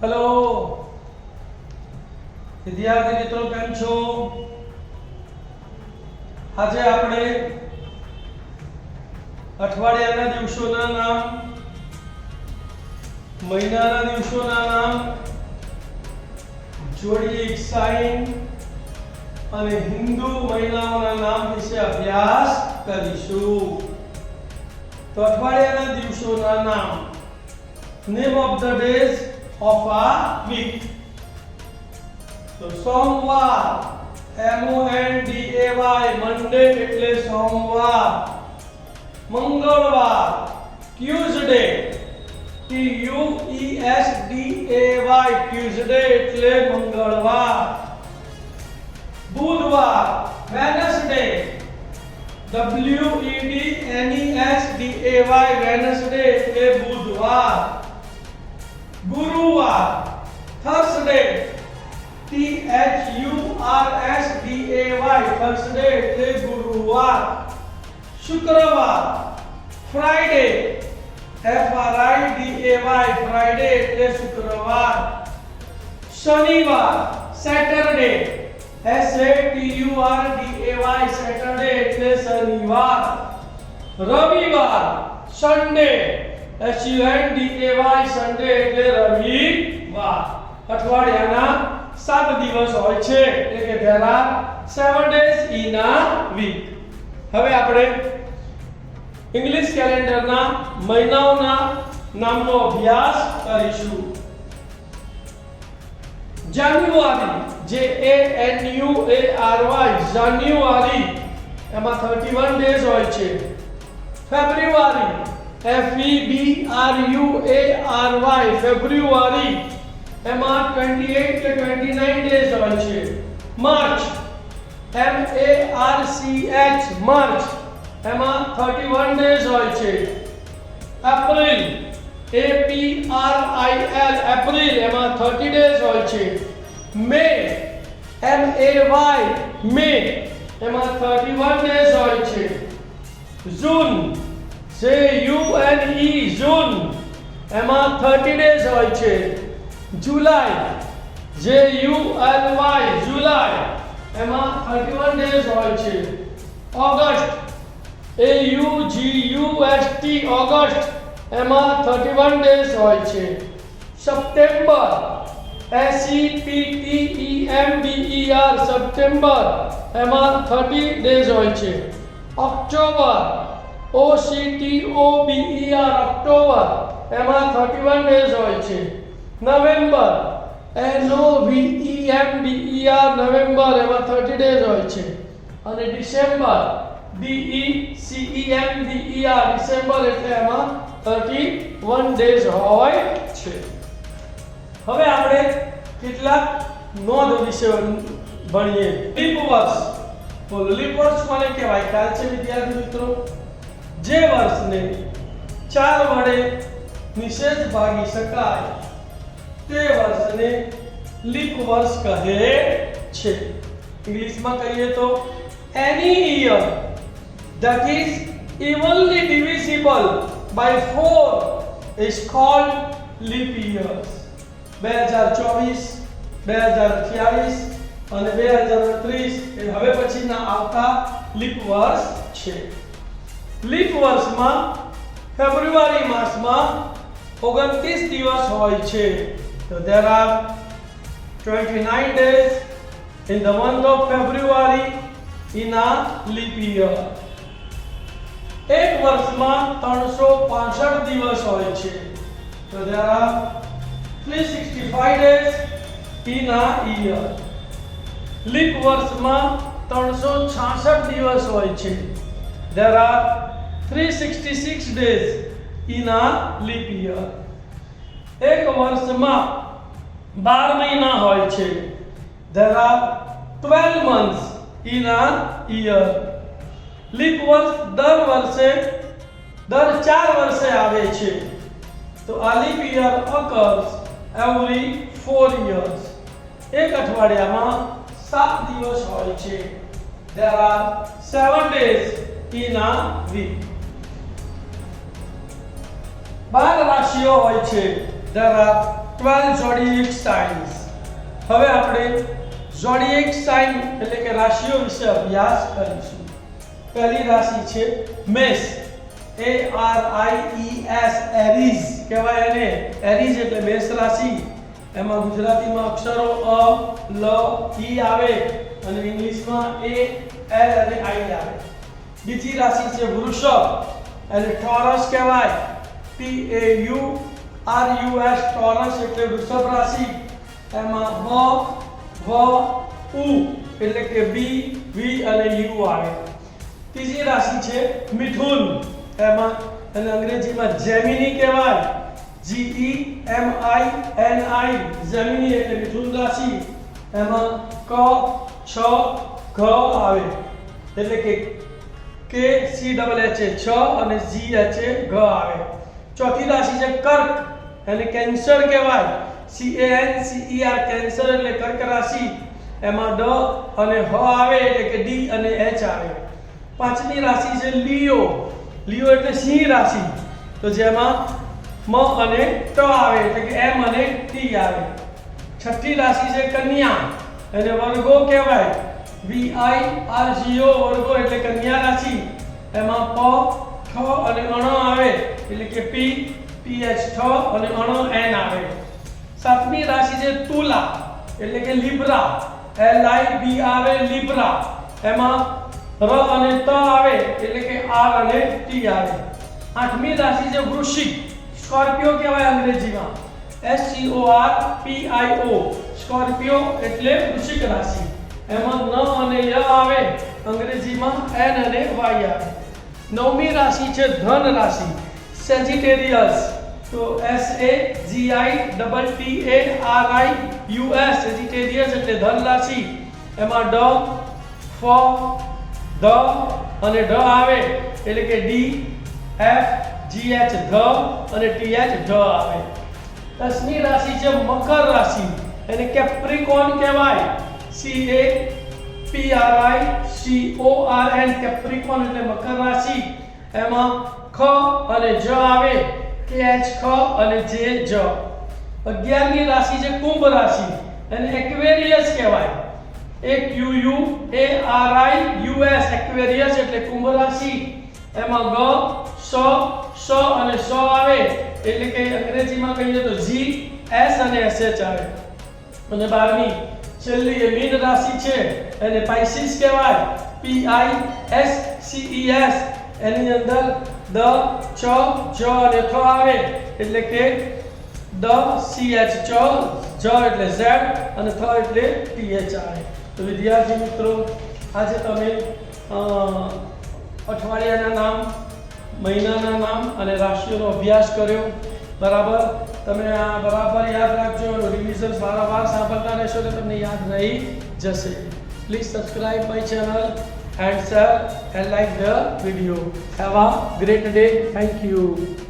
Hello विद्यार्थी मित्रों केम छो? આજે આપણે અઠવાડિયાના દિવસોના નામ, મહિનાના દિવસોના નામ, જોડિયક સાઇન અને હિન્દુ મહિનાઓના નામ વિશે અભ્યાસ કરીશું. તો અઠવાડિયાના દિવસોના નામ, name of the days of આ વીક. તો સોમવાર MONDAY મંડે એટલે સોમવાર. મંગળવાર ટ્યુઝડે TUESDAY ટ્યુઝડે એટલે મંગળવાર. બુધવાર વેનસડે WEDNESDAY વેનસડે એટલે બુધવાર. ગુરુવાર થર્સડે THURSDAY થર્સડે એટલે ગુરુવાર. શુક્રવાર ફ્રાઈડે FRIDAY ફ્રાઈડે એટલે શુક્રવાર. શનિવાર સેટરડે SATURDAY સેટરડે એટલે શનિવાર. રવિવાર સન્ડે SUNDAY સન્ડે એટલે રવિવાર. અઠવાડિયાના 7 દિવસ હોય છે એટલે કે there are 7 days in a week. હવે આપણે ઇંગ્લિશ કેલેન્ડરના મહિનાઓના નામનો અભ્યાસ કરીશું. જાન્યુઆરી JANUARY જાન્યુઆરી એમાં 31 ડેઝ હોય છે. ફેબ્રુઆરી FEBRUARY ફેબ્રુઆરી એમાં 28 કે 29 ડેઝ હોય છે. માર્ચ MARCH માર્ચ એમાં 31 ડેઝ હોય છે. એપ્રિલ APRIL એપ્રિલ એમાં 30 ડેઝ હોય છે. મે MAY મે એમાં 31 ડેઝ હોય છે. જૂન JUNE જૂન એમાં 30 ડેઝ હોય છે. જુલાઈ JULY જુલાઈ એમાં 31 ડેઝ હોય છે. ઓગસ્ટ AUGUST ઓગસ્ટ એમાં 31 ડેઝ હોય છે. સપ્ટેમ્બર SEPTEMBER સપ્ટેમ્બર એમાં 30 ડેઝ હોય છે. ઓક્ટોબર OCTOBER ઓક્ટોબર એમાં 31 ડેઝ હોય છે. નવેમ્બર NOVEMBER નવેમ્બર એમાં 30 ડેઝ હોય છે. અને ડિસેમ્બર DECEMBER ડિસેમ્બર એટલે એમાં 31 ડેઝ હોય છે. હવે આપણે કેટલાક નોંધ વિશે ભણીએ. લીપ વર્ષ. તો લીપ વર્ષ કોને કહેવાય? ખ્યાલ છે વિદ્યાર્થી મિત્રો? જે વર્ષને 4 વડે નિશેષ ભાગી શકાય તે વર્ષને લીપ વર્ષ કહે છે. ઇંગ્લિશમાં કહીએ તો any year that is evenly divisible by 4 is called leap years. 2024 2048 અને 2030 એ હવે પછીના આવતા લીપ વર્ષ છે. લીપ વર્ષમાં ફેબ્રુઆરી માસમાં 29 દિવસ હોય છે. So there are 29 days in the month of February in a leap year. એક વર્ષમાં 365 દિવસ હોય છે. So there are 365 days in a year. Leap વર્ષમાં 366 દિવસ હોય છે. There are 366 days in a leap year. એક વર્ષમાં 12 મહિના હોય છે. There are 12 months in a year. Leap વર્ષ દર 4 વર્ષે આવે છે. તો આ leap year occurs every 4 years. એક અઠવાડિયામાં 7 દિવસ હોય છે. There are 7 days in a week. 12 રાશિઓ હોય છે. There are 12 zodiac signs. હવે આપણે zodiac sign એટલે કે રાશિઓ વિશે અભ્યાસ કરીશું. પહેલી રાશિ છે મેષ. ARIES એરીઝ કહેવાય એને. એરીઝ એટલે મેષ રાશિ. એમાં ગુજરાતીમાં અક્ષરો અ, લ, ઈ આવે અને ઇંગ્લિશમાં A, L અને I આવે. બીજી રાશિ છે વૃષભ. એને ટોરસ કહેવાય. TAURUS ટોરસ એટલે વૃષભ રાશિ. એમાં વ, ઉ એટલે કે બી, વી અને યુ આવે. ત્રીજી રાશિ છે મિથુન. એમાં એને અંગ્રેજીમાં જેમિની કહેવાય. GEMINI જેમિની એટલે મિથુન રાશિ. એમાં ક, છ, ઘ આવે એટલે કે KCHH છ અને GH ઘ આવે. ચોથી રાશિ છે કર્ક. એને કેન્સર કહેવાય. CANCER કેન્સર એટલે કર્ક રાશિ. એમાં ડ અને હ આવે એટલે કે ડી અને એચ આવે. પાંચમી રાશિ છે લિયો. લિયો એટલે સિંહ રાશિ. તો જેમાં મ અને ટ આવે એટલે કે એમ અને ટી આવે. છઠ્ઠી રાશિ છે કન્યા. એને વર્ગો કહેવાય. VIRGO વર્ગો એટલે કન્યા રાશિ. એમાં પ, ઠ અને અણ આવે એટલે કે P, PH ઠ અને અણ N આવે. સાતમી રાશિ છે તુલા એટલે કે લિબ્રા. LIBRA લિબ્રા. એમાં ર અને ત આવે એટલે કે R અને T આવે. આઠમી રાશિ છે વૃશ્ચિક. સ્કોર્પિયો કહેવાય અંગ્રેજીમાં. SCORPIO સ્કોર્પિયો એટલે વૃશ્ચિક રાશિ. એમાં ન અને ય આવે અંગ્રેજીમાં N અને Y આવે. નવમી રાશિ છે ધન રાશિ. સેજિટેરિયસ. તો SAGITTARIUS સેજિટેરિયસ એટલે ધન રાશિ. એમાં ડ, ફ, ધ અને ઢ આવે એટલે કે D, F, GH ધ અને TH ઢ આવે. દસમી રાશિ છે મકર રાશિ. એને કેપ્રિકોર્ન કહેવાય. CAPRICORN કેપ્રિકોર્ન એટલે મકર રાશિ. એમાં ખ અને જ આવે KH ખ અને J જ. 11મી રાશિ છે કુંભ રાશિ. એને એક્વેરિયસ કહેવાય. AQUARIUS એક્વેરિયસ એટલે કુંભ રાશિ. એમાં ગ, સ અને સ આવે એટલે કે અંગ્રેજીમાં કહીએ તો G, S અને SH આવે. અને 12મી છેલ્લી એ મીન રાશિ છે. એને પાઇસિસ કહેવાય. PISCES એની અંદર દ, ચ, જ અને થ આવે એટલે કે દ, CH ચ, જ એટલે Z અને થ એટલે TH આવે. તો વિદ્યાર્થી મિત્રો આજે તમે અઠવાડિયાના નામ, મહિનાના નામ અને રાશિઓનો અભ્યાસ કર્યો. બરાબર. તમે આ બરાબર યાદ રાખજો. રિવિઝન વારંવાર સાંભળતા રહેશો તો તમને યાદ રહી જશે. Please subscribe my channel and share and like the video. Have a great day. Thank you.